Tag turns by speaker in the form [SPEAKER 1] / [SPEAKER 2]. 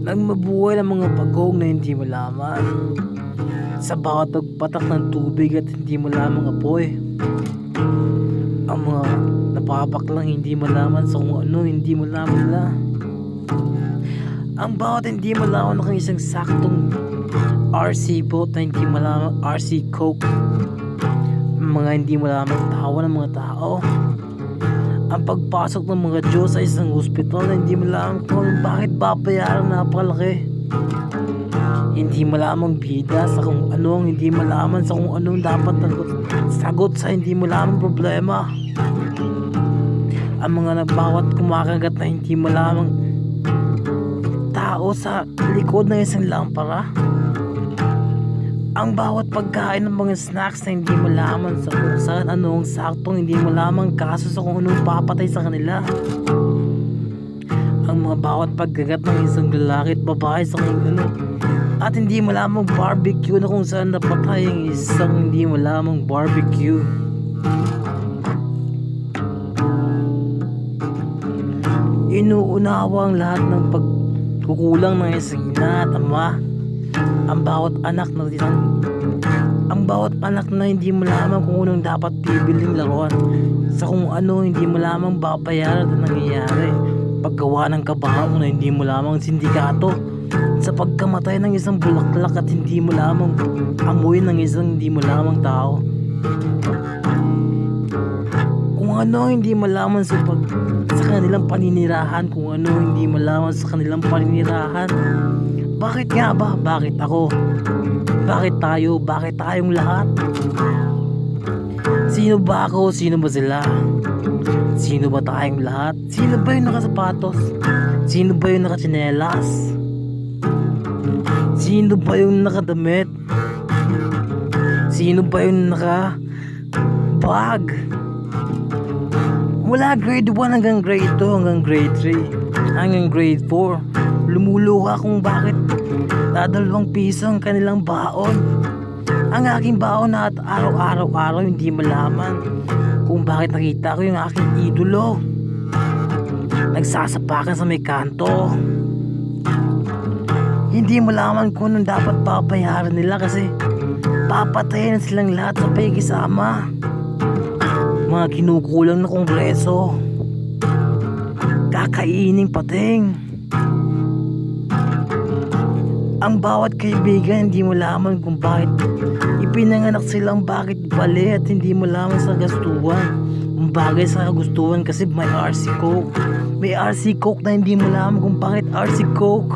[SPEAKER 1] Nagmabuhay ng mga pagong na hindi malaman sa bawat pagpatak ng tubig at hindi malamang apoy. Ang mga napapaklang hindi malaman sa kung ano hindi malaman nila. Ang bawat hindi malaman ng isang saktong RC boat na hindi malamang RC Coke. Ang mga hindi malamang tawa ng mga tao. Ang pagpasok ng mga Diyos sa isang hospital na hindi malamang kung bakit babayaran napakalaki. Hindi malamang bida sa kung ano ang hindi malaman sa kung anong dapat sagot sa hindi malamang problema. Ang mga nagbawat kumakagat na hindi malamang tao sa likod ng isang lampara. Ang bawat pagkain ng mga snacks na hindi malaman sa kung saan anong saktong hindi malamang kaso sa kung anong papatay sa kanila. Ang mga bawat pagkagat ng isang lalaki at babae sa kung ano at hindi malamang barbecue na kung saan napatay ang isang hindi malamang barbecue. Inuunawa ang lahat ng pagkukulang ng isang ina at ama. Ang bawat anak na hindi malaman kung anong dapat bibiling laruan sa kung ano hindi malamang babayaran na nangyayari. Paggawa ng kabaong na hindi malamang sindikato sa pagkamatay ng isang bulaklak at hindi malamang amoy ng isang hindi malamang tao. Kung ano hindi malaman sa kanilang paninirahan, kung ano hindi malaman sa kanilang paninirahan. Bakit nga ba? Bakit ako? Bakit tayo? Bakit tayong lahat? Sino ba ako? Sino ba sila? Sino ba tayong lahat? Sino ba yung nakasapatos? Sino ba yung nakatsinelas? Sino ba yung nakadamit? Sino ba yung naka-bag? Mula grade 1 hanggang grade 2 hanggang grade 3 hanggang grade 4 lumuluha kung bakit dadalawang piso ang kanilang baon. Ang aking baon na at araw-araw hindi malaman kung bakit nakita ko yung aking idolo nagsasapakan sa may kanto. Hindi malaman kung anong dapat babayaran nila kasi papatayin silang lahat sa paikisama. Mga kinukulang na kongreso, kakaining pating. Ang bawat kaibigan hindi malaman kung bakit ipinanganak silang bakit bali at hindi malaman sa gastuhan. Ang bagay sa kagustuhan kasi may RC Coke. May RC Coke na hindi malaman kung bakit RC Coke.